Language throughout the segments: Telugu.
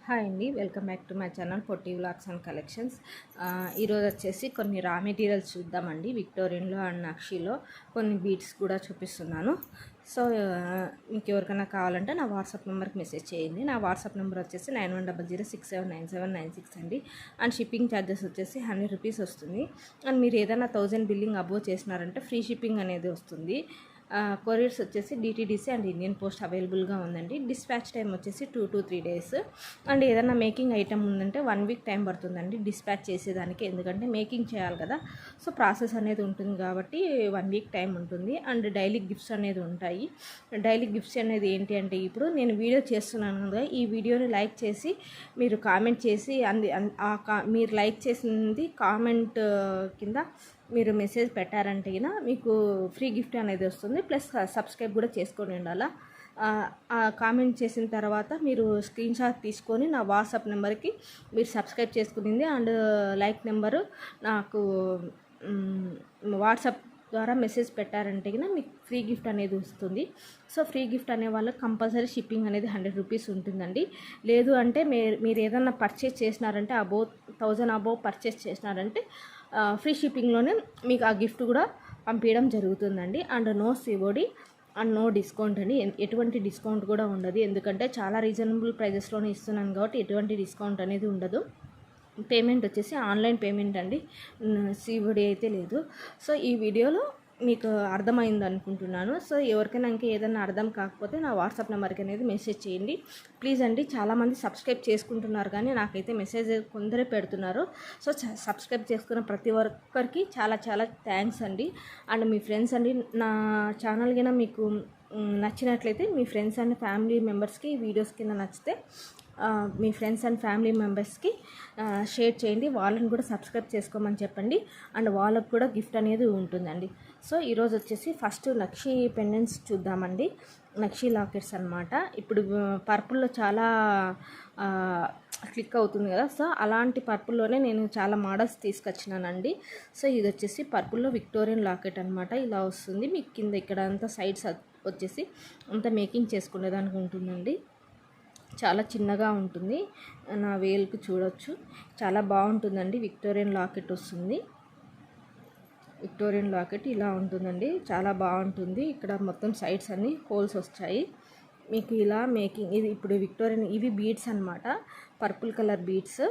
హాయ్ అండి, welcome back to my channel Potti vlogs and collections. ఈరోజు వచ్చేసి కొన్ని రా మెటీరియల్స్ చూద్దామండి. విక్టోరియన్లో అండ్ నక్షీలో కొన్ని బీడ్స్ కూడా చూపిస్తున్నాను. సో మీకు ఎవరికైనా కావాలంటే నా వాట్సాప్ నెంబర్కి మెసేజ్ చేయండి. నా వాట్సాప్ నెంబర్ వచ్చేసి 9100679796 అండి. అండ్ షిప్పింగ్ ఛార్జెస్ వచ్చేసి 100 రూపీస్ వస్తుంది. అండ్ మీరు ఏదైనా 1000 బిల్లింగ్ అబోవ్ చేసినారంటే ఫ్రీ షిప్పింగ్ అనేది వస్తుంది. కొరియర్స్ వచ్చేసి డిటీడీసీ అండ్ ఇండియన్ పోస్ట్ అవైలబుల్గా ఉందండి. డిస్పాచ్ టైం వచ్చేసి 2 to 3 days. అండ్ ఏదైనా మేకింగ్ ఐటమ్ ఉందంటే 1 week టైం పడుతుందండి డిస్పాచ్ చేసేదానికి, ఎందుకంటే మేకింగ్ చేయాలి కదా. సో ప్రాసెస్ అనేది ఉంటుంది కాబట్టి 1 week టైం ఉంటుంది. అండ్ డైలీ గిఫ్ట్స్ అనేది ఉంటాయి. డైలీ గిఫ్ట్స్ అనేది ఏంటి అంటే, ఇప్పుడు నేను వీడియో చేస్తున్నాను కదా, ఈ వీడియోని లైక్ చేసి మీరు కామెంట్ చేసి మీరు లైక్ చేసింది కామెంట్ కింద మీరు మెసేజ్ పెట్టారంటే మీకు ఫ్రీ గిఫ్ట్ అనేది వస్తుంది. ప్లస్ సబ్స్క్రైబ్ కూడా చేసుకొని ఉండాలా. కామెంట్ చేసిన తర్వాత మీరు స్క్రీన్ షాట్ తీసుకొని నా వాట్సాప్ నెంబర్కి మీరు సబ్స్క్రైబ్ చేసుకునింది అండ్ లైక్ నెంబరు నాకు వాట్సాప్ ద్వారా మెసేజ్ పెట్టారంటే మీకు ఫ్రీ గిఫ్ట్ అనేది వస్తుంది. సో ఫ్రీ గిఫ్ట్ అనే వాళ్ళకి కంపల్సరీ షిప్పింగ్ అనేది 100 రూపీస్ ఉంటుందండి. లేదు అంటే మీరు ఏదైనా పర్చేస్ చేసినారంటే అబోవ్ 1000 అబోవ్ పర్చేస్ చేసినారంటే ఫ్రీ షిప్పింగ్లోనే మీకు ఆ గిఫ్ట్ కూడా పంపించడం జరుగుతుందండి. And no COD and no discount అండి. ఎటువంటి డిస్కౌంట్ కూడా ఉండదు, ఎందుకంటే చాలా రీజనబుల్ ప్రైజెస్లోనే ఇస్తున్నాను కాబట్టి ఎటువంటి డిస్కౌంట్ అనేది ఉండదు. పేమెంట్ వచ్చేసి ఆన్లైన్ పేమెంట్ అండి, సిఓడి అయితే లేదు. సో ఈ వీడియోలో మీకు అర్థమైంది అనుకుంటున్నాను. సో ఎవరికైనా ఇంకా ఏదైనా అర్థం కాకపోతే నా వాట్సాప్ నెంబర్కి అనేది మెసేజ్ చేయండి ప్లీజ్ అండి. చాలామంది సబ్స్క్రైబ్ చేసుకుంటున్నారు కానీ నాకైతే మెసేజ్ కొందరే పెడుతున్నారు. సో సబ్స్క్రైబ్ చేసుకున్న ప్రతి ఒక్కరికి చాలా చాలా థ్యాంక్స్ అండి. అండ్ మీ ఫ్రెండ్స్ అండి, నా ఛానల్ కింద మీకు నచ్చినట్లయితే మీ ఫ్రెండ్స్ అండ్ ఫ్యామిలీ మెంబర్స్కి వీడియోస్ కింద నచ్చితే మీ ఫ్రెండ్స్ అండ్ ఫ్యామిలీ మెంబర్స్కి షేర్ చేయండి. వాళ్ళని కూడా సబ్స్క్రైబ్ చేసుకోమని చెప్పండి. అండ్ వాళ్ళకు కూడా గిఫ్ట్ అనేది ఉంటుందండి. సో ఈరోజు వచ్చేసి ఫస్ట్ నక్షి పెండెంట్స్ చూద్దామండి. నక్షి లాకెట్స్ అనమాట. ఇప్పుడు పర్పుల్లో చాలా క్లిక్ అవుతుంది కదా, సో అలాంటి పర్పుల్లోనే నేను చాలా మోడల్స్ తీసుకొచ్చినానండి. సో ఇది వచ్చేసి పర్పుల్లో విక్టోరియన్ లాకెట్ అనమాట. ఇలా వస్తుంది మీకు కింద ఇక్కడ అంతా సైడ్స్ వచ్చేసి అంతా మేకింగ్ చేసుకునేదానికి ఉంటుందండి. చాలా చిన్నగా ఉంటుంది, నా వేలుకు చూడొచ్చు. చాలా బాగుంటుందండి. విక్టోరియన్ లాకెట్ వస్తుంది. విక్టోరియన్ లాకెట్ ఇలా ఉంటుందండి, చాలా బాగుంటుంది. ఇక్కడ మొత్తం సైడ్స్ అన్ని హోల్స్ వచ్చాయి మీకు ఇలా మేకింగ్. ఇది ఇప్పుడు విక్టోరియన్, ఇవి బీడ్స్ అనమాట, పర్పుల్ కలర్ బీడ్స్,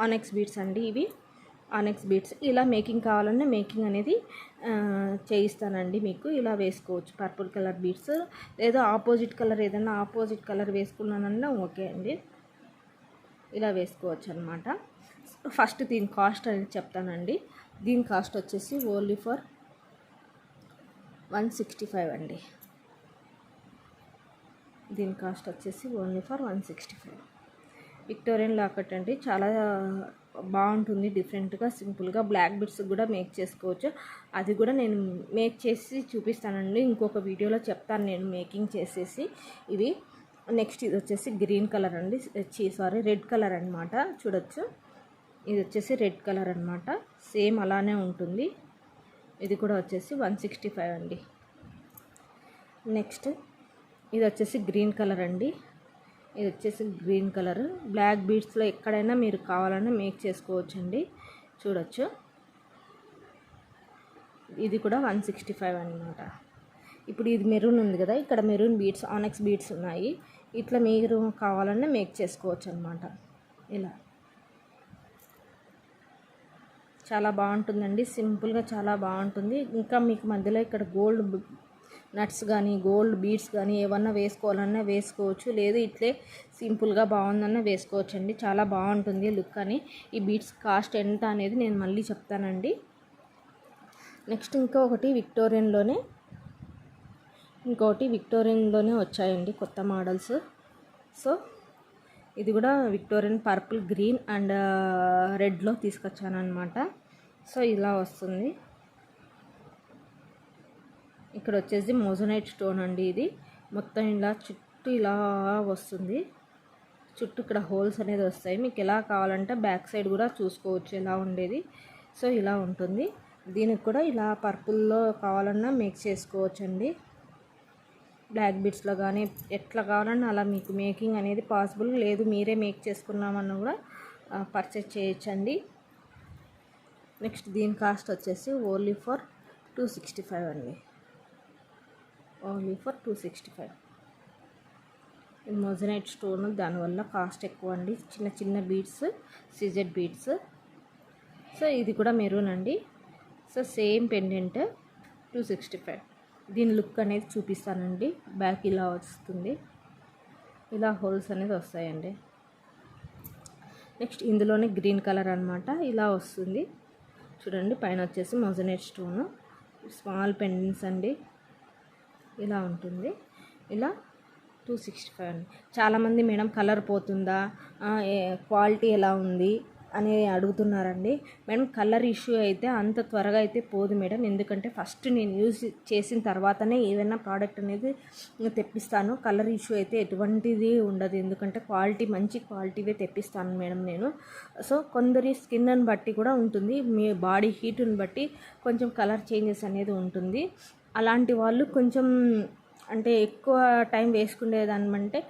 ఆనెక్స్ బీడ్స్ అండి. ఇవి ఆనెక్స్ బీడ్స్. ఇలా మేకింగ్ కావాలన్నా మేకింగ్ అనేది చేయిస్తానండి. మీకు ఇలా వేసుకోవచ్చు పర్పుల్ కలర్ బీడ్స్, లేదా ఆపోజిట్ కలర్ ఏదైనా ఆపోజిట్ కలర్ వేసుకున్నానన్నా ఓకే అండి, ఇలా వేసుకోవచ్చు అనమాట. ఫస్ట్ దీని కాస్ట్ అనేది చెప్తానండి. దీని కాస్ట్ వచ్చేసి ఓన్లీ ఫర్ 165 అండి. దీని కాస్ట్ వచ్చేసి ఓన్లీ ఫర్ 165. విక్టోరియన్ లాకెట్ అండి, చాలా బాగుంటుంది. డిఫరెంట్గా సింపుల్గా బ్లాక్ బిట్స్ కూడా మేక్ చేసుకోవచ్చు. అది కూడా నేను మేక్ చేసి చూపిస్తానండి, ఇంకొక వీడియోలో చెప్తాను నేను మేకింగ్ చేసేసి. ఇవి నెక్స్ట్ ఇది వచ్చేసి గ్రీన్ కలర్ అండి, రెడ్ కలర్ అనమాట. చూడొచ్చు, ఇది వచ్చేసి రెడ్ కలర్ అనమాట. సేమ్ అలానే ఉంటుంది. ఇది కూడా వచ్చేసి 165 అండి. నెక్స్ట్ ఇది వచ్చేసి గ్రీన్ కలర్ అండి. ఇది వచ్చేసి గ్రీన్ కలర్. బ్లాక్ బీడ్స్లో ఎక్కడైనా మీరు కావాలన్నా మేక్ చేసుకోవచ్చండి. చూడొచ్చు, ఇది కూడా 165 అనమాట. ఇప్పుడు ఇది మెరూన్ ఉంది కదా, ఇక్కడ మెరూన్ బీడ్స్, ఆనెక్స్ బీడ్స్ ఉన్నాయి. ఇట్లా మీరు కావాలన్నా మేక్ చేసుకోవచ్చు అనమాట. ఇలా చాలా బాగుంటుందండి, సింపుల్గా చాలా బాగుంటుంది. ఇంకా మీకు మధ్యలో ఇక్కడ గోల్డ్ నట్స్ కానీ గోల్డ్ బీడ్స్ కానీ ఏమన్నా వేసుకోవాలన్నా వేసుకోవచ్చు, లేదు ఇట్లే సింపుల్గా బాగుందన్నా వేసుకోవచ్చు అండి. చాలా బాగుంటుంది లుక్ అని. ఈ బీడ్స్ కాస్ట్ ఎంత అనేది నేను మళ్ళీ చెప్తానండి. నెక్స్ట్ ఇంకొకటి విక్టోరియన్లోనే వచ్చాయండి కొత్త మోడల్స్. సో ఇది కూడా విక్టోరియన్ పర్పుల్, గ్రీన్ అండ్ రెడ్లో తీసుకొచ్చాను అనమాట. సో ఇలా వస్తుంది. ఇక్కడ వచ్చేసి మోజనైట్ స్టోన్ అండి. ఇది మొత్తం ఇలా చుట్టూ ఇలా వస్తుంది. చుట్టూ ఇక్కడ హోల్స్ అనేది వస్తాయి. మీకు ఎలా కావాలంటే బ్యాక్ సైడ్ కూడా చూసుకోవచ్చు ఎలా ఉండేది. సో ఇలా ఉంటుంది. దీనికి కూడా ఇలా పర్పుల్లో కావాలన్నా మేక్ చేసుకోవచ్చు అండి. బ్లాక్ బీడ్స్లో కానీ ఎట్లా కావాలన్నా అలా మీకు మేకింగ్ అనేది పాసిబుల్. లేదు మీరే మేక్ చేసుకున్నామన్నా కూడా పర్చేస్ చేయొచ్చండి. నెక్స్ట్ దీని కాస్ట్ వచ్చేసి ఓన్లీ ఫర్ 265 అండి. Only for 265. ఇది మొజనైట్ స్టోన్, దానివల్ల కాస్ట్ ఎక్కువ అండి. చిన్న చిన్న బీడ్స్, సిజెడ్ బీడ్స్. సో ఇది కూడా మెరూన్ అండి. So same pendant 265. దీని లుక్ అనేది చూపిస్తానండి. బ్యాక్ ఇలా వస్తుంది, ఇలా హోల్స్ అనేది వస్తాయండి. నెక్స్ట్ ఇందులోనే గ్రీన్ కలర్ అనమాట, ఇలా వస్తుంది చూడండి. పైన వచ్చేసి మొజనైట్ స్టోన్, స్మాల్ పెండెంట్స్ అండి, ఇలా ఉంటుంది. ఇలా 265 అండి. చాలామంది మేడం కలర్ పోతుందా, క్వాలిటీ ఎలా ఉంది అని అడుగుతున్నారండి. మేడం కలర్ ఇష్యూ అయితే అంత త్వరగా అయితే పోదు మేడం, ఎందుకంటే ఫస్ట్ నేను యూజ్ చేసిన తర్వాతనే ఏదైనా ప్రోడక్ట్ అనేది తెప్పిస్తాను. కలర్ ఇష్యూ అయితే ఎటువంటిది ఉండదు, ఎందుకంటే క్వాలిటీ మంచి క్వాలిటీవే తెప్పిస్తాను మేడం నేను. సో కొందరి స్కిన్ని బట్టి కూడా ఉంటుంది, మీ బాడీ హీటుని బట్టి కొంచెం కలర్ చేంజెస్ అనేది ఉంటుంది. అలాంటి వాళ్ళు కొంచెం అంటే ఎక్కువ టైం వేసుకునేదానికంటే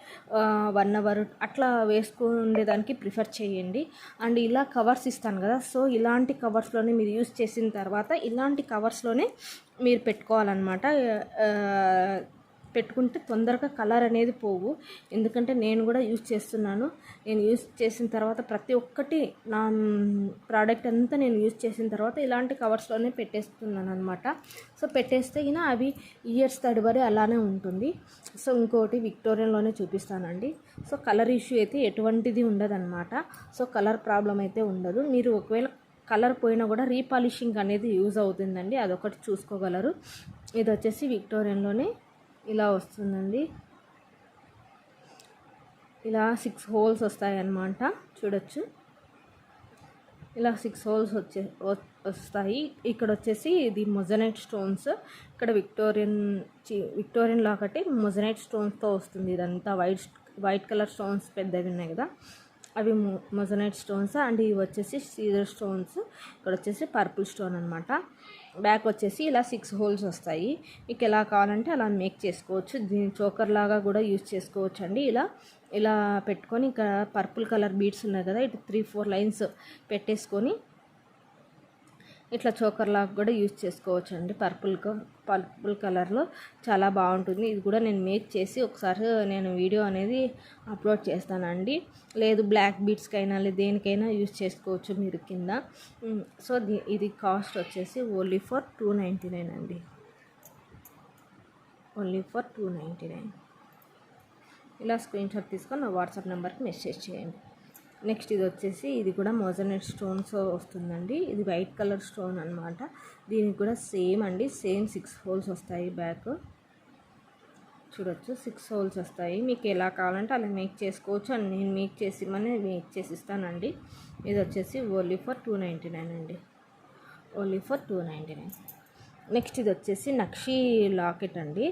1 అవర్ అట్లా వేసుకునేదానికి ప్రిఫర్ చేయండి. అండ్ ఇలా కవర్స్ ఇస్తాను కదా, సో ఇలాంటి కవర్స్లోనే మీరు యూస్ చేసిన తర్వాత ఇలాంటి కవర్స్లోనే మీరు పెట్టుకోవాలన్నమాట. పెట్టుకుంటే తొందరగా కలర్ అనేది పోవు, ఎందుకంటే నేను కూడా యూజ్ చేస్తున్నాను. నేను యూజ్ చేసిన తర్వాత ప్రతి ఒక్కటి నా ప్రోడక్ట్ అంతా నేను యూజ్ చేసిన తర్వాత ఇలాంటి కవర్స్లోనే పెట్టేస్తున్నాను అనమాట. సో పెట్టేస్తే అయినా అవి ఇయర్స్ తడివరి అలానే ఉంటుంది. సో ఇంకోటి విక్టోరియన్లోనే చూపిస్తానండి. సో కలర్ ఇష్యూ అయితే ఎటువంటిది ఉండదన్నమాట. సో కలర్ ప్రాబ్లం అయితే ఉండదు. మీరు ఒకవేళ కలర్ పోయినా కూడా రీపాలిషింగ్ అనేది యూజ్ అవుతుందండి, అదొకటి చూసుకోగలరు. ఇది వచ్చేసి విక్టోరియన్లోనే ఇలా వస్తుందండి. ఇలా 6 హోల్స్ వస్తాయి అన్నమాట, చూడొచ్చు. ఇలా 6 హోల్స్ వస్తాయి. ఇక్కడ వచ్చేసి ఇది మొజనైట్ స్టోన్స్, ఇక్కడ విక్టోరియన్ లాకటి మొజనైట్ స్టోన్స్తో వస్తుంది. ఇదంతా వైట్ కలర్ స్టోన్స్ పెద్దవి ఉన్నాయి కదా, అవి మొజనైట్ స్టోన్స్. అండ్ ఇవి వచ్చేసి సీజర్ స్టోన్స్, ఇక్కడ వచ్చేసి పర్పుల్ స్టోన్ అనమాట. బ్యాక్ వచ్చేసి ఇలా 6 హోల్స్ వస్తాయి. మీకు ఎలా కావాలంటే అలా మేక్ చేసుకోవచ్చు. దీని చోకర్ లాగా కూడా యూజ్ చేసుకోవచ్చు అండి. ఇలా పెట్టుకొని ఇక్కడ పర్పుల్ కలర్ బీడ్స్ ఉన్నాయి కదా, ఇటు 3-4 లైన్స్ పెట్టేసుకొని ఇట్లా చోకర్ లాగా కూడా యూజ్ చేసుకోవచ్చు అండి. పర్పుల్ కలర్లో చాలా బాగుంటుంది. ఇది కూడా నేను మేక్ చేసి ఒకసారి నేను వీడియో అనేది అప్లోడ్ చేస్తానండి. లేదు బ్లాక్ బీడ్స్కైనా లేదు దేనికైనా యూజ్ చేసుకోవచ్చు మీరు కింద. సో ఇది కాస్ట్ వచ్చేసి ఓన్లీ ఫర్ 299 అండి. Only for 299. ఇలా స్క్రీన్ షాట్ తీసుకొని నా వాట్సాప్ నెంబర్కి మెసేజ్ చేయండి. నెక్స్ట్ ఇది వచ్చేసి ఇది కూడా మొజనైట్ స్టోన్స్ వస్తుందండి. ఇది వైట్ కలర్ స్టోన్ అనమాట. దీనికి కూడా సేమ్ అండి, సేమ్ 6 హోల్స్ వస్తాయి. బ్యాక్ చూడొచ్చు, 6 హోల్స్ వస్తాయి. మీకు ఎలా కావాలంటే అలా మేక్ చేసుకోవచ్చు. అండ్ నేను మేక్ చేసి ఇస్తానండి. ఇది వచ్చేసి ఓన్లీ ఫర్ 299 అండి. Only for 299. నెక్స్ట్ ఇది వచ్చేసి నక్షి లాకెట్ అండి.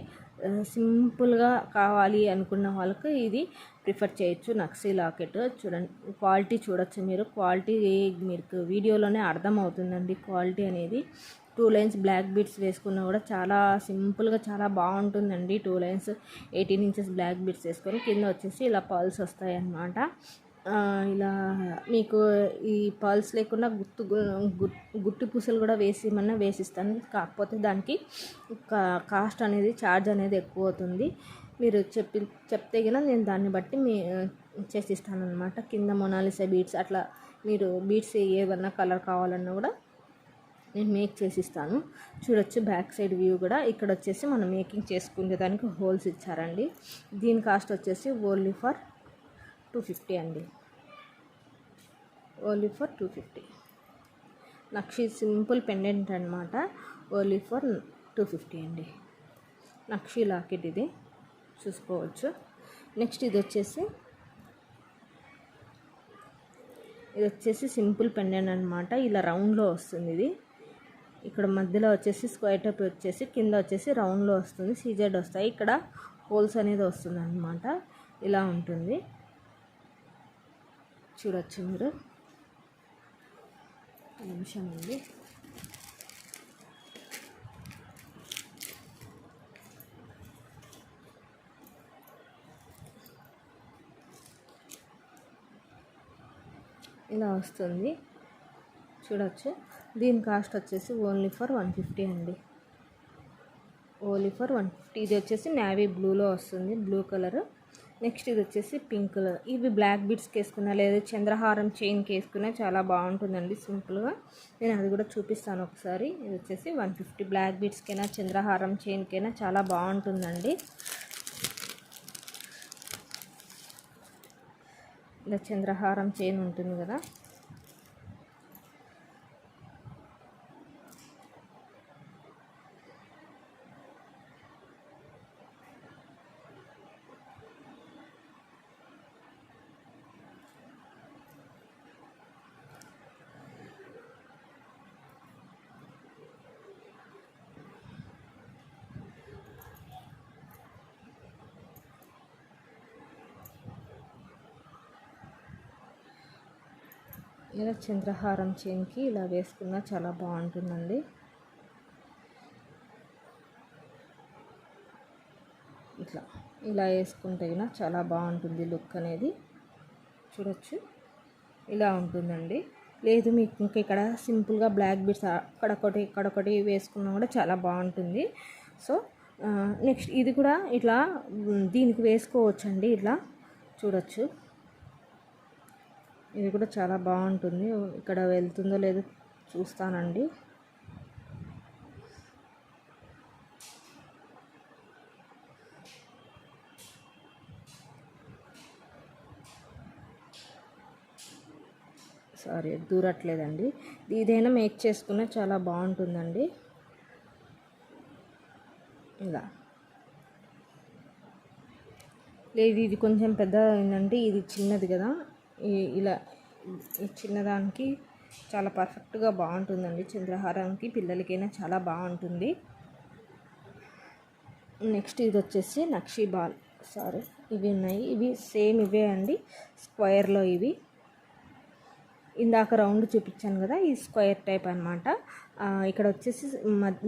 సింపుల్గా కావాలి అనుకున్న వాళ్ళకి ఇది ప్రిఫర్ చేయొచ్చు. నక్షి లాకెట్ చూడండి, క్వాలిటీ చూడొచ్చు మీరు. క్వాలిటీ మీకు వీడియోలోనే అర్థమవుతుందండి క్వాలిటీ అనేది. 2 లైన్స్ బ్లాక్ బీడ్స్ వేసుకున్నా కూడా చాలా సింపుల్గా చాలా బాగుంటుందండి. 2 లైన్స్ 18 ఇంచెస్ బ్లాక్ బీడ్స్ వేసుకొని కింద వచ్చేసి ఇలా పర్ల్స్ వస్తాయి అన్నమాట. ఇలా మీకు ఈ పర్ల్స్ లేకుండా గుట్టి పూసలు కూడా వేసిస్తాను. కాకపోతే దానికి కాస్ట్ అనేది ఛార్జ్ అనేది ఎక్కువ అవుతుంది. మీరు చెప్తే కనుక నేను దాన్ని బట్టి చేసిస్తాను అనమాట. కింద మొనాలిసా బీడ్స్ అట్లా మీరు బీడ్స్ ఏదన్నా కలర్ కావాలన్నా కూడా నేను మేక్ చేసిస్తాను. చూడొచ్చు బ్యాక్ సైడ్ వ్యూ కూడా. ఇక్కడ వచ్చేసి మనం మేకింగ్ చేసుకునే దానికి హోల్స్ ఇచ్చారండి. దీని కాస్ట్ వచ్చేసి ఓన్లీ ఫర్ 250 అండి. Only for 250. Nakshi simple pendant అనమాట. ఓన్లీ ఫర్ 250 అండి. నక్షి లాకెట్ ఇది చూసుకోవచ్చు. నెక్స్ట్ ఇది వచ్చేసి సింపుల్ పెండెంట్ అనమాట. ఇలా రౌండ్లో వస్తుంది. ఇది ఇక్కడ మధ్యలో వచ్చేసి స్క్వేర్ టైప్ వచ్చేసి కింద వచ్చేసి రౌండ్లో వస్తుంది. సీజెడ్ వస్తాయి. ఇక్కడ హోల్స్ అనేది వస్తుంది అనమాట. ఇలా ఉంటుంది, చూడొచ్చు మీరు. నిమిషం అండి. ఇలా వస్తుంది చూడొచ్చు. దీని కాస్ట్ వచ్చేసి ఓన్లీ ఫర్ 150 అండి, ఓన్లీ ఫర్ 150. ఇది వచ్చేసి నేవీ బ్లూలో వస్తుంది, బ్లూ కలర్. నెక్స్ట్ ఇది వచ్చేసి పింక్ కలర్. ఇవి బ్లాక్ బీడ్స్కి వేసుకున్నా లేదా చంద్రహారం చైన్కి వేసుకున్నా చాలా బాగుంటుందండి సింపుల్గా. నేను అది కూడా చూపిస్తాను ఒకసారి. ఇది వచ్చేసి 150, బ్లాక్ బీడ్స్కైనా చంద్రహారం చైన్కైనా చాలా బాగుంటుందండి. ఇలా చంద్రహారం చైన్ ఉంటుంది కదా, ఇలా చంద్రహారం చైన్కి ఇలా వేసుకున్నా చాలా బాగుంటుందండి. ఇలా వేసుకుంటే చాలా బాగుంటుంది లుక్ అనేది. చూడొచ్చు ఇలా ఉంటుందండి. లేదు మీకు ఇంకా ఇక్కడ సింపుల్గా బ్లాక్ బీడ్స్ అక్కడొకటి వేసుకున్నా కూడా చాలా బాగుంటుంది. సో నెక్స్ట్ ఇది కూడా ఇట్లా దీనికి వేసుకోవచ్చండి. ఇట్లా చూడొచ్చు, ఇది కూడా చాలా బాగుంటుంది. ఇక్కడ వెళ్తుందో లేదో చూస్తానండి. సారీ దూరట్లేదండి. ఇదైనా మేక్ చేసుకున్నా చాలా బాగుంటుందండి. ఇలా లేదు ఇది కొంచెం పెద్ద ఏంటంటే ఇది చిన్నది కదా, ఇలా చిన్నదానికి చాలా పర్ఫెక్ట్గా బాగుంటుందండి. చంద్రహారానికి పిల్లలకైనా చాలా బాగుంటుంది. నెక్స్ట్ ఇది వచ్చేసి నక్షీ బాల్, సారీ ఇవి ఉన్నాయి. ఇవి సేమ్ ఇవే అండి, స్క్వేర్లో. ఇవి ఇందాక రౌండ్ చూపించాను కదా, ఈ స్క్వేర్ టైప్ అనమాట. ఇక్కడ వచ్చేసి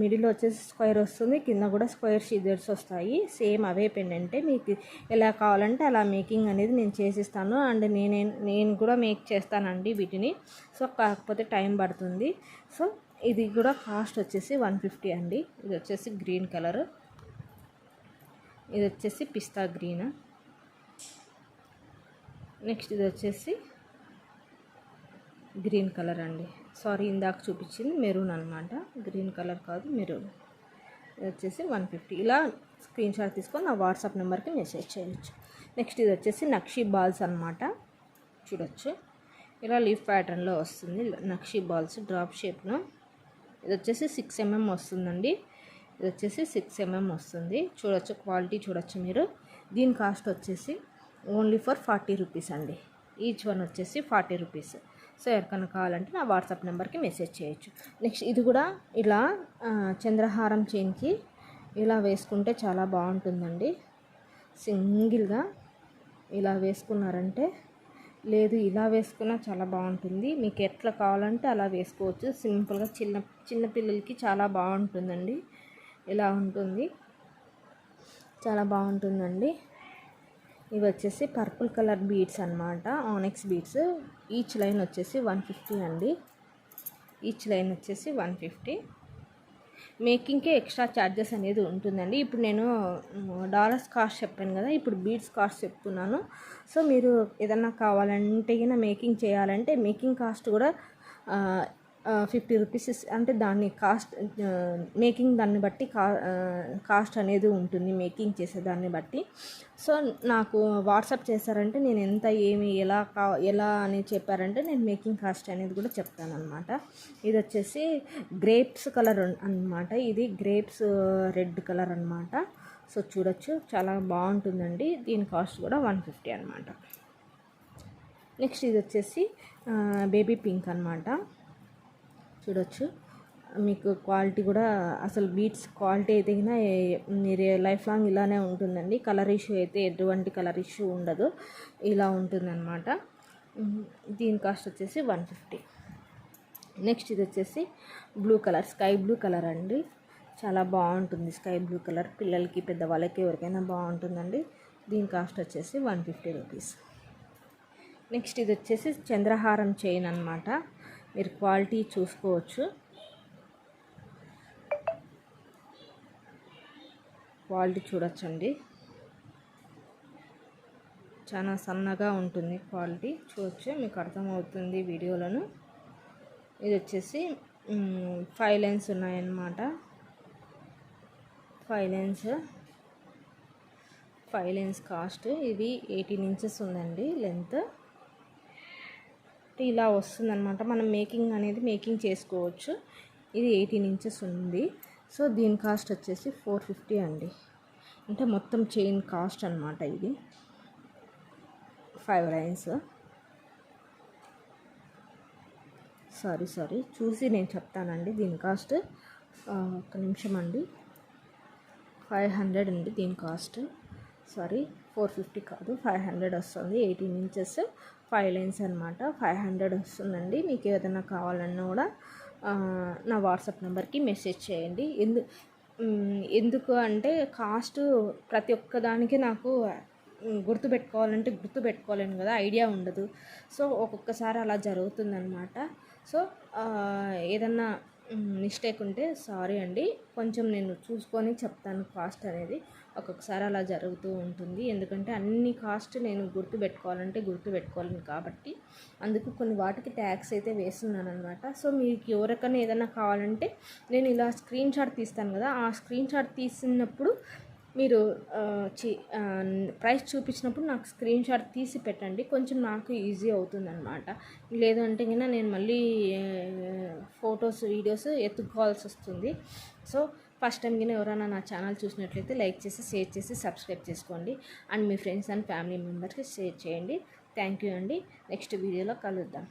మిడిల్లో వచ్చేసి స్క్వేర్ వస్తుంది, కింద కూడా స్క్వేర్ షిజర్స్ వస్తాయి. సేమ్ అవే పెండెంటే. మీకు ఎలా కావాలంటే అలా మేకింగ్ అనేది నేను చేసిస్తాను. అండ్ నేను కూడా మేక్ చేస్తానండి వీటిని. సో కాకపోతే టైం పడుతుంది. సో ఇది కూడా కాస్ట్ వచ్చేసి 150 అండి. ఇది వచ్చేసి గ్రీన్ కలర్, ఇది వచ్చేసి పిస్తా గ్రీన్. నెక్స్ట్ ఇది వచ్చేసి గ్రీన్ కలర్ అండి. సారీ ఇందాక చూపించింది మెరూన్ అనమాట, గ్రీన్ కలర్ కాదు మెరూన్. ఇది వచ్చేసి 150. ఇలా స్క్రీన్ షాట్ తీసుకొని నా వాట్సాప్ నెంబర్కి మెసేజ్ చేయొచ్చు. నెక్స్ట్ ఇది వచ్చేసి నక్షీ బాల్స్ అనమాట. చూడొచ్చు ఇలా లీఫ్ ప్యాటర్న్లో వస్తుంది నక్షీ బాల్స్ డ్రాప్ షేప్లో. ఇది వచ్చేసి 6 mm వస్తుందండి. ఇది వచ్చేసి 6 mm వస్తుంది. చూడొచ్చు క్వాలిటీ చూడొచ్చు మీరు. దీని కాస్ట్ వచ్చేసి ఓన్లీ ఫర్ 40 రూపీస్ అండి. ఈచ్ వన్ వచ్చేసి 40 రూపీస్. సో ఎవరికైనా కావాలంటే నా వాట్సాప్ నెంబర్కి మెసేజ్ చేయొచ్చు. నెక్స్ట్ ఇది కూడా ఇలా చంద్రహారం చైన్కి ఇలా వేసుకుంటే చాలా బాగుంటుందండి. సింగిల్గా ఇలా వేసుకున్నారంటే, లేదు ఇలా వేసుకున్నా చాలా బాగుంటుంది. మీకు ఎట్లా కావాలంటే అలా వేసుకోవచ్చు. సింపుల్గా చిన్న పిల్లలకి చాలా బాగుంటుందండి. ఇలా ఉంటుంది, చాలా బాగుంటుందండి. ఇవి వచ్చేసి పర్పుల్ కలర్ బీడ్స్ అనమాట, ఆనెక్స్ బీడ్స్. ఈచ్ లైన్ వచ్చేసి 150 అండి. ఈచ్ లైన్ వచ్చేసి 150. మేకింగ్కే ఎక్స్ట్రా ఛార్జెస్ అనేది ఉంటుందండి. ఇప్పుడు నేను డాలర్స్ కాస్ట్ చెప్పాను కదా, ఇప్పుడు బీడ్స్ కాస్ట్ చెప్తున్నాను. సో మీరు ఏదన్నా కావాలంటే మేకింగ్ చేయాలంటే మేకింగ్ కాస్ట్ కూడా 50 రూపీస్ అంటే దాన్ని కాస్ట్ మేకింగ్ దాన్ని బట్టి కాస్ట్ అనేది ఉంటుంది, మేకింగ్ చేసే దాన్ని బట్టి. సో నాకు వాట్సాప్ చేశారంటే నేను ఎంత ఏమి ఎలా అని చెప్పారంటే నేను మేకింగ్ కాస్ట్ అనేది కూడా చెప్తాను అనమాట. ఇది వచ్చేసి గ్రేప్స్ కలర్ అనమాట, ఇది గ్రేప్స్ రెడ్ కలర్ అనమాట. సో చూడొచ్చు చాలా బాగుంటుందండి. దీని కాస్ట్ కూడా 150 అనమాట. నెక్స్ట్ ఇది వచ్చేసి బేబీ పింక్ అనమాట. చూడొచ్చు మీకు క్వాలిటీ కూడా అసలు బీట్స్ క్వాలిటీ అయితే మీరు లైఫ్ లాంగ్ ఇలానే ఉంటుందండి. కలర్ ఇష్యూ అయితే ఎటువంటి కలర్ ఇష్యూ ఉండదు, ఇలా ఉంటుందన్నమాట. దీని కాస్ట్ వచ్చేసి 150. నెక్స్ట్ ఇది వచ్చేసి blue colour, sky blue colour అండి. చాలా బాగుంటుంది స్కై బ్లూ కలర్, పిల్లలకి పెద్దవాళ్ళకి ఎవరికైనా బాగుంటుందండి. దీని కాస్ట్ వచ్చేసి 150 రూపీస్. నెక్స్ట్ ఇది వచ్చేసి చంద్రహారం చైన్ అనమాట. మీరు క్వాలిటీ చూసుకోవచ్చు, క్వాలిటీ చూడొచ్చండి. చాలా సన్నగా ఉంటుంది, క్వాలిటీ చూడొచ్చు, మీకు అర్థమవుతుంది వీడియోలను. ఇది వచ్చేసి 5 లైన్స్ ఉన్నాయన్నమాట. 5 లైన్స్ కాస్ట్. ఇది 18 ఇంచెస్ ఉందండి లెంత్. ఇలా వస్తుందన్నమాట. మనం మేకింగ్ చేసుకోవచ్చు. ఇది 18 ఇంచెస్ ఉంది. సో దీని కాస్ట్ వచ్చేసి 450 అండి. అంటే మొత్తం చైన్ కాస్ట్ అనమాట ఇది. 5 లైన్స్. సారీ చూసి నేను చెప్తానండి దీని కాస్ట్. ఒక్క నిమిషం అండి. 500 అండి దీని కాస్ట్. 450 కాదు, 500 వస్తుంది. 18 ఇంచెస్ 5 లైన్స్ అనమాట. 500 వస్తుందండి. మీకు ఏదైనా కావాలన్నా కూడా నా వాట్సాప్ నెంబర్కి మెసేజ్ చేయండి. ఎందుకు అంటే కాస్ట్ ప్రతి ఒక్కదానికి నాకు గుర్తుపెట్టుకోలేను కదా, ఐడియా ఉండదు. సో ఒక్కొక్కసారి అలా జరుగుతుందన్నమాట. సో ఏదన్నా మిస్టేక్ ఉంటే సారీ అండి. కొంచెం నేను చూసుకొని చెప్తాను కాస్ట్ అనేది. ఒక్కొక్కసారి అలా జరుగుతూ ఉంటుంది. ఎందుకంటే అన్ని కాస్ట్ నేను గుర్తుపెట్టుకోలేను కాబట్టి అందుకు కొన్ని వాటికి ట్యాక్స్ అయితే వేస్తున్నాను అనమాట. సో మీకు ఎవరికైనా ఏదైనా కావాలంటే నేను ఇలా స్క్రీన్ షాట్ తీస్తాను కదా, ఆ స్క్రీన్ షాట్ తీసినప్పుడు మీరు ప్రైస్ చూపించినప్పుడు నాకు స్క్రీన్ షాట్ తీసి పెట్టండి. కొంచెం నాకు ఈజీ అవుతుందన్నమాట. లేదంటే కన్నా నేను మళ్ళీ ఫొటోస్ వీడియోస్ ఎత్తుక్కోవాల్సి వస్తుంది. సో ఫస్ట్ టైం కింద ఎవరైనా నా ఛానల్ చూసినట్లయితే లైక్ చేసి, షేర్ చేసి, సబ్స్క్రైబ్ చేసుకోండి. And me friends and family మెంబర్స్కి షేర్ చేయండి. థ్యాంక్ యూ అండి. నెక్స్ట్ వీడియోలో కలుద్దాం.